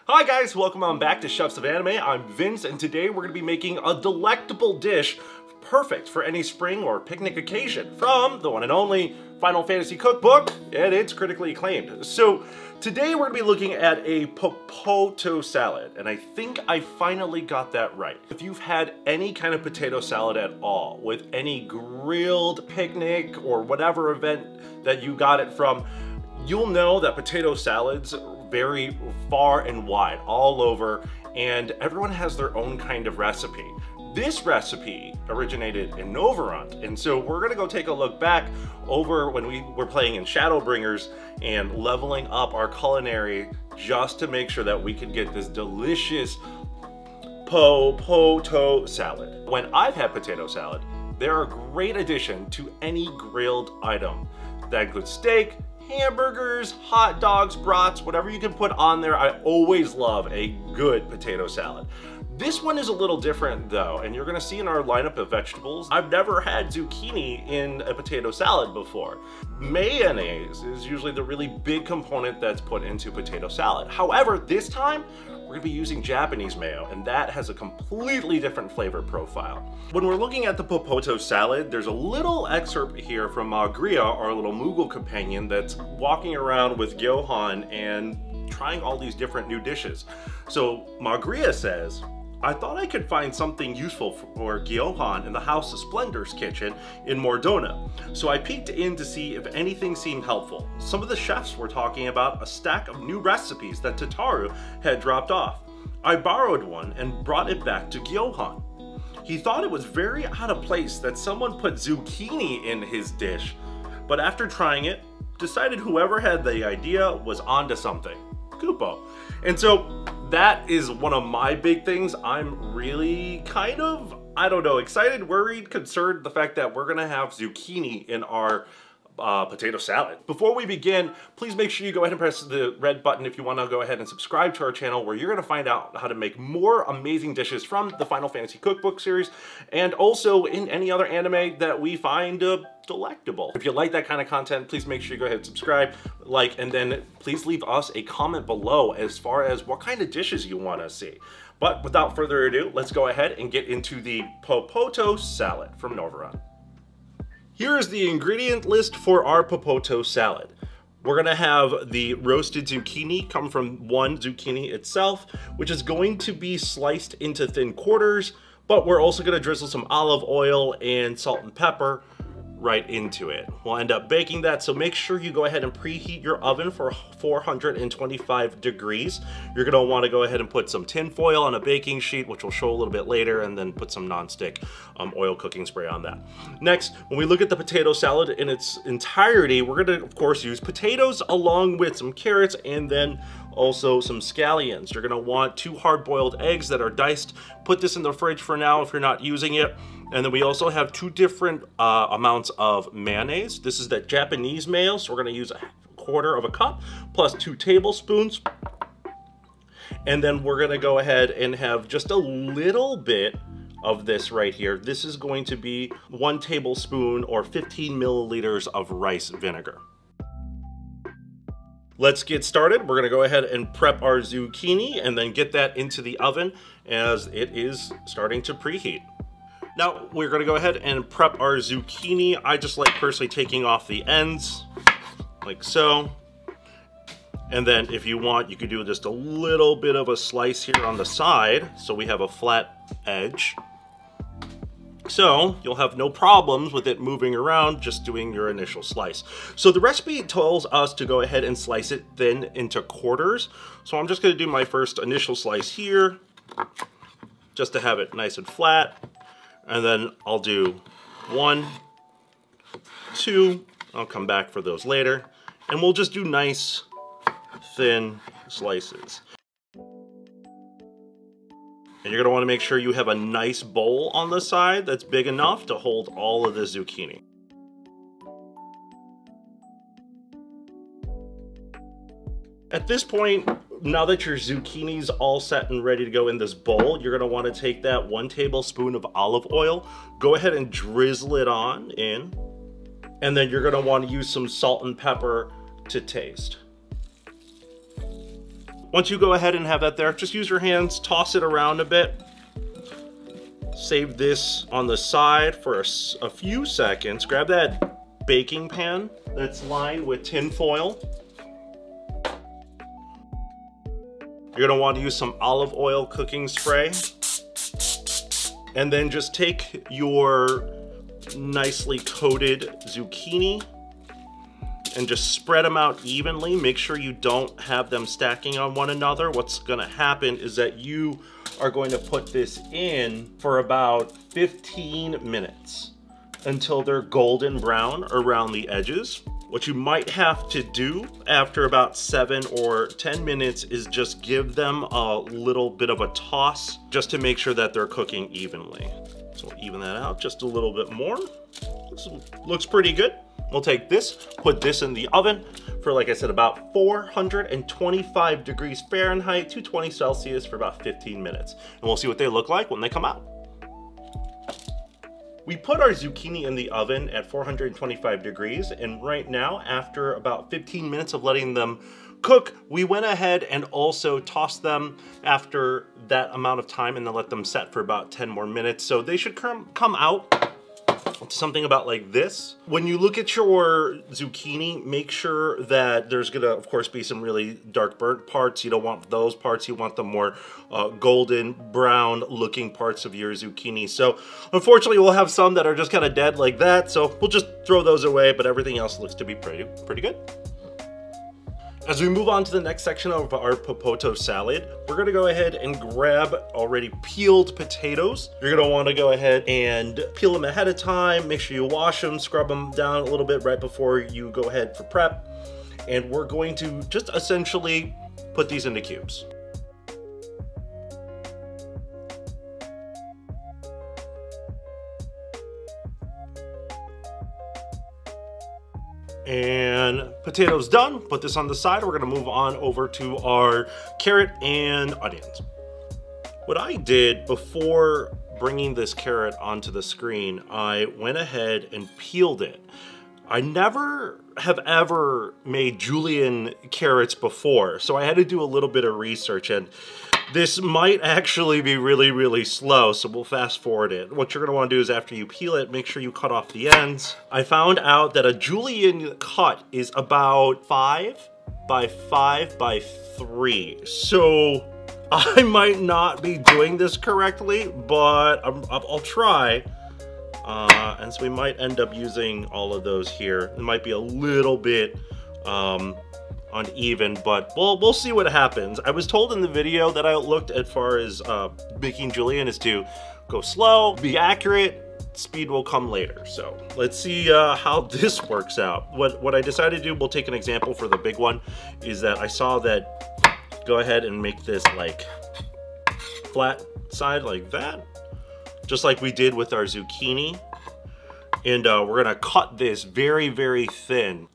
Hi guys, welcome on back to Chefs of Anime. I'm Vince, and today we're going to be making a delectable dish perfect for any spring or picnic occasion from the one and only Final Fantasy Cookbook, and it's critically acclaimed. So today we're going to be looking at a Popoto salad, and I think I finally got that right. If you've had any kind of potato salad at all, with any grilled picnic or whatever event that you got it from, you'll know that potato salads vary far and wide all over, and everyone has their own kind of recipe. This recipe originated in Novarund, and so we're gonna go take a look back over when we were playing in Shadowbringers and leveling up our culinary just to make sure that we could get this delicious Popoto salad. When I've had potato salad, they're a great addition to any grilled item. That includes steak, hamburgers, hot dogs, brats, whatever you can put on there. I always love a good potato salad. This one is a little different though, and you're gonna see in our lineup of vegetables, I've never had zucchini in a potato salad before. Mayonnaise is usually the really big component that's put into potato salad. However, this time, we're gonna be using Japanese mayo, and that has a completely different flavor profile. When we're looking at the Popoto salad, there's a little excerpt here from Magria, our little Moogle companion, that's walking around with Johan and trying all these different new dishes. So Magria says, I thought I could find something useful for Johan in the House of Splendor's kitchen in Mordona. So I peeked in to see if anything seemed helpful. Some of the chefs were talking about a stack of new recipes that Tataru had dropped off. I borrowed one and brought it back to Johan. He thought it was very out of place that someone put zucchini in his dish, but after trying it, decided whoever had the idea was onto something. Kupo. And so that is one of my big things. I'm really kind of, I don't know, excited, worried, concerned the fact that we're gonna have zucchini in our potato salad. Before we begin, please make sure you go ahead and press the red button if you want to go ahead and subscribe to our channel, where you're going to find out how to make more amazing dishes from the Final Fantasy Cookbook series, and also in any other anime that we find delectable. If you like that kind of content, please make sure you go ahead and subscribe, like, and then please leave us a comment below as far as what kind of dishes you want to see. But without further ado, let's go ahead and get into the Popoto salad from Novarund. Here is the ingredient list for our Popoto salad. We're gonna have the roasted zucchini come from one zucchini itself, which is going to be sliced into thin quarters, but we're also gonna drizzle some olive oil and salt and pepper right into it. We'll end up baking that, so make sure you go ahead and preheat your oven for 425 degrees. You're gonna wanna go ahead and put some tin foil on a baking sheet, which we'll show a little bit later, and then put some nonstick oil cooking spray on that. Next, when we look at the potato salad in its entirety, we're gonna, of course, use potatoes along with some carrots and then also some scallions. You're gonna want 2 hard-boiled eggs that are diced. Put this in the fridge for now if you're not using it. And then we also have 2 different amounts of mayonnaise. This is the Japanese mayo, so we're gonna use 1/4 cup plus 2 tablespoons. And then we're gonna go ahead and have just a little bit of this right here. This is going to be 1 tablespoon or 15 milliliters of rice vinegar. Let's get started. We're gonna go ahead and prep our zucchini and then get that into the oven as it is starting to preheat. Now we're gonna go ahead and prep our zucchini. I just like personally taking off the ends, like so. And then if you want, you could do just a little bit of a slice here on the side, so we have a flat edge. So you'll have no problems with it moving around, just doing your initial slice. So the recipe tells us to go ahead and slice it thin into quarters. So I'm just gonna do my first initial slice here, just to have it nice and flat. And then I'll do 1, 2, I'll come back for those later. And we'll just do nice, thin slices. And you're gonna wanna make sure you have a nice bowl on the side that's big enough to hold all of the zucchini. At this point, now that your zucchini's all set and ready to go in this bowl, you're gonna wanna take that 1 tablespoon of olive oil, go ahead and drizzle it on in, and then you're gonna wanna use some salt and pepper to taste. Once you go ahead and have that there, just use your hands, toss it around a bit. Save this on the side for a few seconds. Grab that baking pan that's lined with tin foil. You're gonna want to use some olive oil cooking spray. And then just take your nicely coated zucchini and just spread them out evenly. Make sure you don't have them stacking on one another. What's gonna happen is that you are going to put this in for about 15 minutes until they're golden brown around the edges. What you might have to do after about 7 or 10 minutes is just give them a little bit of a toss just to make sure that they're cooking evenly. So we'll even that out just a little bit more. This looks pretty good. We'll take this, put this in the oven for, like I said, about 425 degrees Fahrenheit, 220 Celsius for about 15 minutes. And we'll see what they look like when they come out. We put our zucchini in the oven at 425 degrees, and right now, after about 15 minutes of letting them cook, we went ahead and also tossed them after that amount of time and then let them set for about 10 more minutes. So they should come out something about like this. When you look at your zucchini, make sure that there's gonna, of course, be some really dark burnt parts. You don't want those parts. You want the more golden brown looking parts of your zucchini. So unfortunately, we'll have some that are just kind of dead like that. So we'll just throw those away, but everything else looks to be pretty good. As we move on to the next section of our Popoto salad, we're gonna go ahead and grab already peeled potatoes. You're gonna wanna go ahead and peel them ahead of time. Make sure you wash them, scrub them down a little bit right before you go ahead for prep. And we're going to just essentially put these into cubes. And potatoes done. Put this on the side. We're gonna move on over to our carrot and onions. What I did before bringing this carrot onto the screen, I went ahead and peeled it. I never have ever made julienne carrots before, so I had to do a little bit of research, and this might actually be really slow, so we'll fast forward it. What you're gonna wanna do is after you peel it, make sure you cut off the ends. I found out that a julienne cut is about 5 by 5 by 3. So I might not be doing this correctly, but I'll try. And so we might end up using all of those here. It might be a little bit uneven, but we'll see what happens. I was told in the video that I looked as far as making julienne is to go slow, be accurate, speed will come later. So let's see how this works out. What I decided to do, we'll take an example for the big one, is that I saw that go ahead and make this like flat side like that, just like we did with our zucchini. And we're gonna cut this very thin.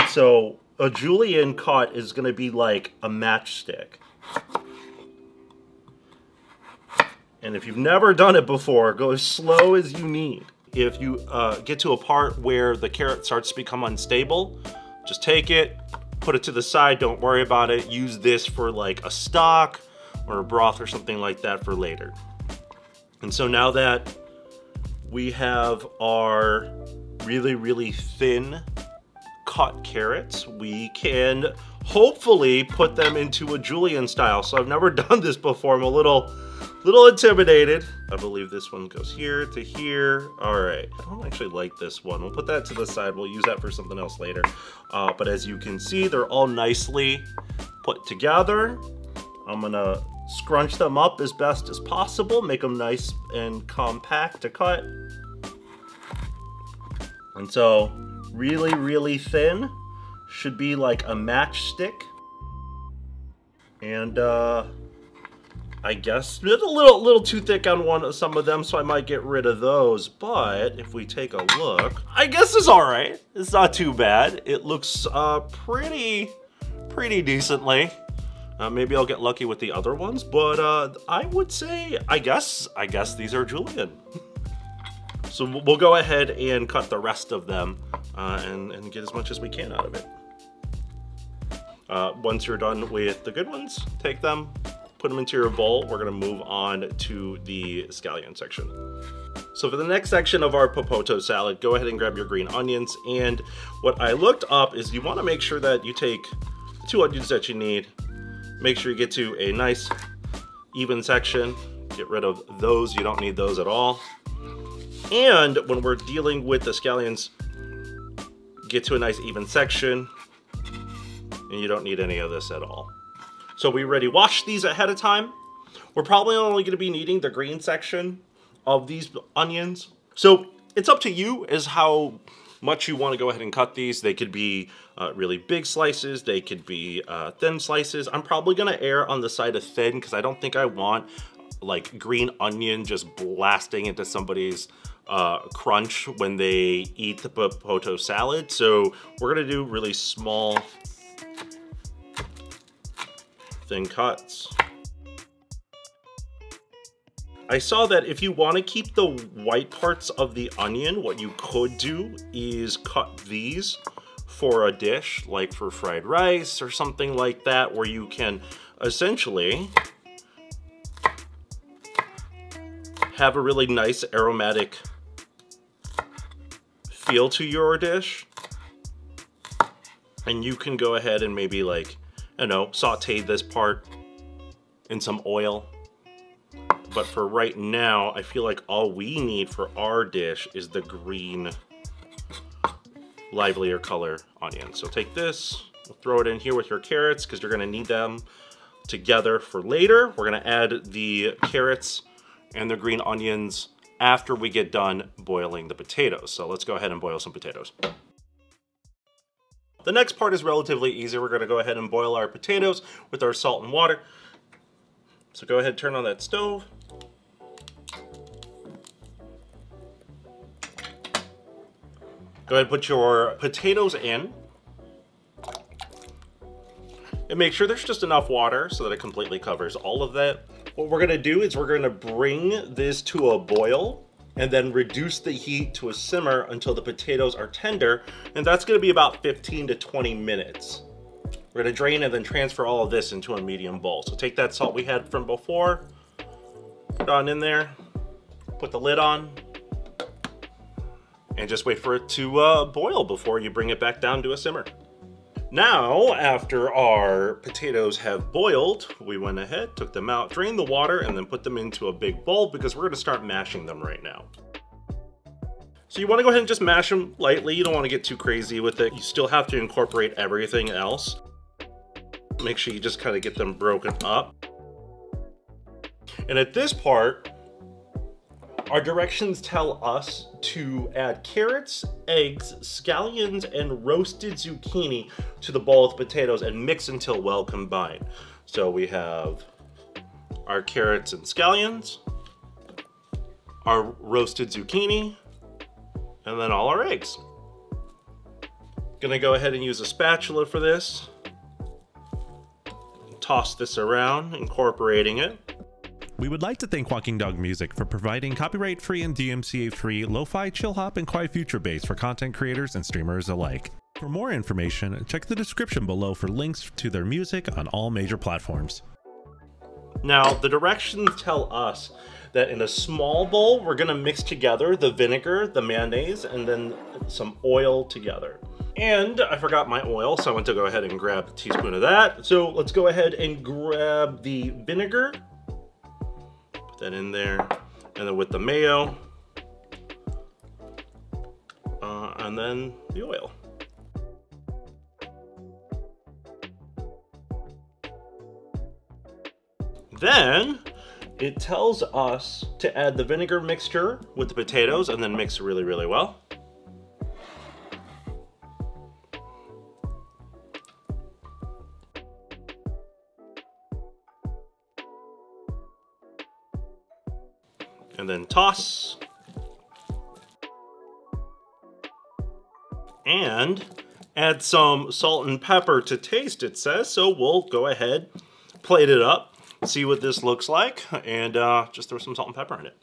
So a julienne cut is gonna be like a matchstick. And if you've never done it before, go as slow as you need. If you get to a part where the carrot starts to become unstable, just take it, put it to the side, don't worry about it. Use this for like a stock or a broth or something like that for later. And so now that we have our really thin cut carrots, we can hopefully put them into a julienne style. So I've never done this before. I'm a little intimidated. I believe this one goes here to here. All right, I don't actually like this one. We'll put that to the side. We'll use that for something else later. But as you can see, they're all nicely put together. I'm gonna scrunch them up as best as possible, make them nice and compact to cut. And so really thin, should be like a matchstick. And I guess it's a little too thick on some of them, so I might get rid of those. But if we take a look, I guess it's all right. It's not too bad. It looks pretty decently. Maybe I'll get lucky with the other ones, but I would say, I guess these are julienne. So we'll go ahead and cut the rest of them and get as much as we can out of it. Once you're done with the good ones, take them, put them into your bowl. We're gonna move on to the scallion section. So for the next section of our Popoto salad, go ahead and grab your green onions. And what I looked up is you wanna make sure that you take the 2 onions that you need, make sure you get to a nice even section, get rid of those, you don't need those at all. And when we're dealing with the scallions, get to a nice even section, and you don't need any of this at all. So we already washed these ahead of time. We're probably only gonna be needing the green section of these onions. So it's up to you as how much you wanna go ahead and cut these. They could be really big slices, they could be thin slices. I'm probably gonna err on the side of thin because I don't think I want like green onion just blasting into somebody's crunch when they eat the Popoto salad. So we're gonna do really small, thin cuts. I saw that if you want to keep the white parts of the onion, what you could do is cut these for a dish, like for fried rice or something like that, where you can essentially have a really nice aromatic feel to your dish. And you can go ahead and maybe, like, I don't know, saute this part in some oil. But for right now, I feel like all we need for our dish is the green, livelier color onion. So take this, we'll throw it in here with your carrots because you're gonna need them together for later. We're gonna add the carrots and the green onions after we get done boiling the potatoes. So let's go ahead and boil some potatoes. The next part is relatively easy. We're gonna go ahead and boil our potatoes with our salt and water. So go ahead and turn on that stove. Go ahead and put your potatoes in. And make sure there's just enough water so that it completely covers all of that. What we're gonna do is we're gonna bring this to a boil and then reduce the heat to a simmer until the potatoes are tender. And that's gonna be about 15 to 20 minutes. We're gonna drain and then transfer all of this into a medium bowl. So take that salt we had from before, put it on in there, put the lid on, and just wait for it to boil before you bring it back down to a simmer. Now, after our potatoes have boiled, we went ahead, took them out, drained the water, and then put them into a big bowl because we're gonna start mashing them right now. So you wanna go ahead and just mash them lightly. You don't wanna get too crazy with it. You still have to incorporate everything else. Make sure you just kind of get them broken up. And at this part, our directions tell us to add carrots, eggs, scallions, and roasted zucchini to the bowl of potatoes and mix until well combined. So we have our carrots and scallions, our roasted zucchini, and then all our eggs. Gonna go ahead and use a spatula for this. Toss this around, incorporating it. We would like to thank Walking Dog Music for providing copyright-free and DMCA-free lo-fi, chill-hop, and quiet future bass for content creators and streamers alike. For more information, check the description below for links to their music on all major platforms. Now, the directions tell us that in a small bowl, we're gonna mix together the vinegar, the mayonnaise, and then some oil together. And I forgot my oil, so I went to go ahead and grab a teaspoon of that. So let's go ahead and grab the vinegar. Put that in there. And then with the mayo. And then the oil. Then it tells us to add the vinegar mixture with the potatoes and then mix really, really well. And then toss. And add some salt and pepper to taste, it says. So we'll go ahead, plate it up, see what this looks like, and just throw some salt and pepper in it.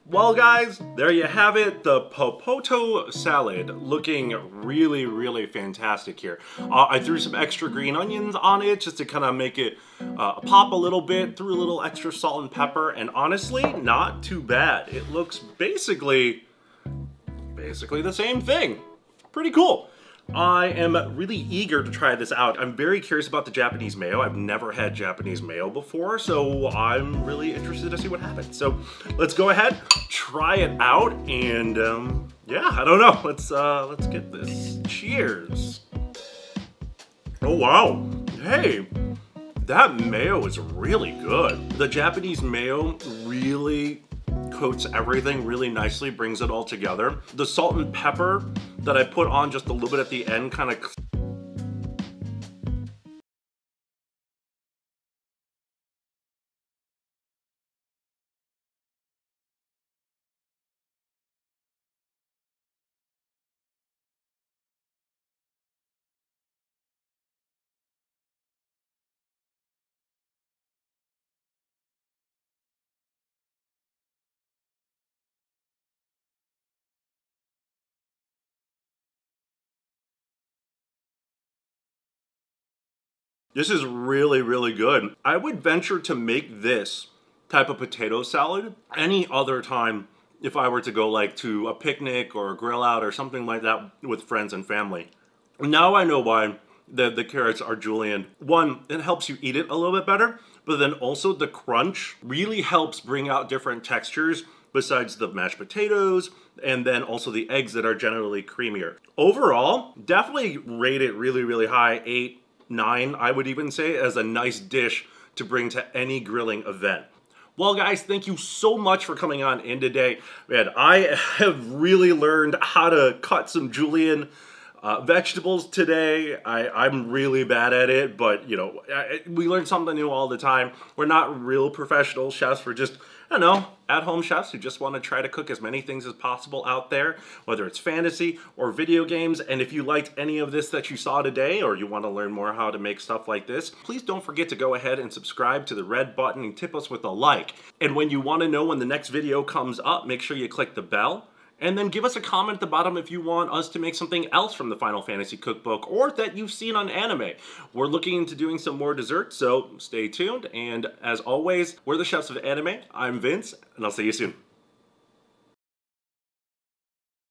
Well guys, there you have it, the Popoto salad, looking really, really fantastic here. I threw some extra green onions on it just to kind of make it pop a little bit, threw a little extra salt and pepper, and honestly, not too bad. It looks basically the same thing. Pretty cool. I am really eager to try this out. I'm very curious about the Japanese mayo. I've never had Japanese mayo before, so I'm really interested to see what happens. So let's go ahead, try it out, and yeah, I don't know. Let's get this. Cheers. Oh wow. Hey, that mayo is really good. The Japanese mayo really coats everything really nicely, brings it all together. The salt and pepper that I put on just a little bit at the end kind of this is really, really good. I would venture to make this type of potato salad any other time if I were to go like to a picnic or a grill out or something like that with friends and family. Now I know why the carrots are julienne. One, it helps you eat it a little bit better, but then also the crunch really helps bring out different textures besides the mashed potatoes, and then also the eggs that are generally creamier. Overall, definitely rate it really, really high, 8, 9, I would even say, as a nice dish to bring to any grilling event. Well guys, thank you so much for coming on in today. Man, I have really learned how to cut some julienne vegetables today. I'm really bad at it, but you know, we learn something new all the time. We're not real professional chefs, we're just, I don't know, at-home chefs who just want to try to cook as many things as possible out there, whether it's fantasy or video games. And if you liked any of this that you saw today, or you want to learn more how to make stuff like this, please don't forget to go ahead and subscribe to the red button and tip us with a like. And when you want to know when the next video comes up, make sure you click the bell. And then give us a comment at the bottom if you want us to make something else from the Final Fantasy Cookbook or that you've seen on anime. We're looking into doing some more desserts, so stay tuned. And as always, we're the chefs of anime. I'm Vince, and I'll see you soon.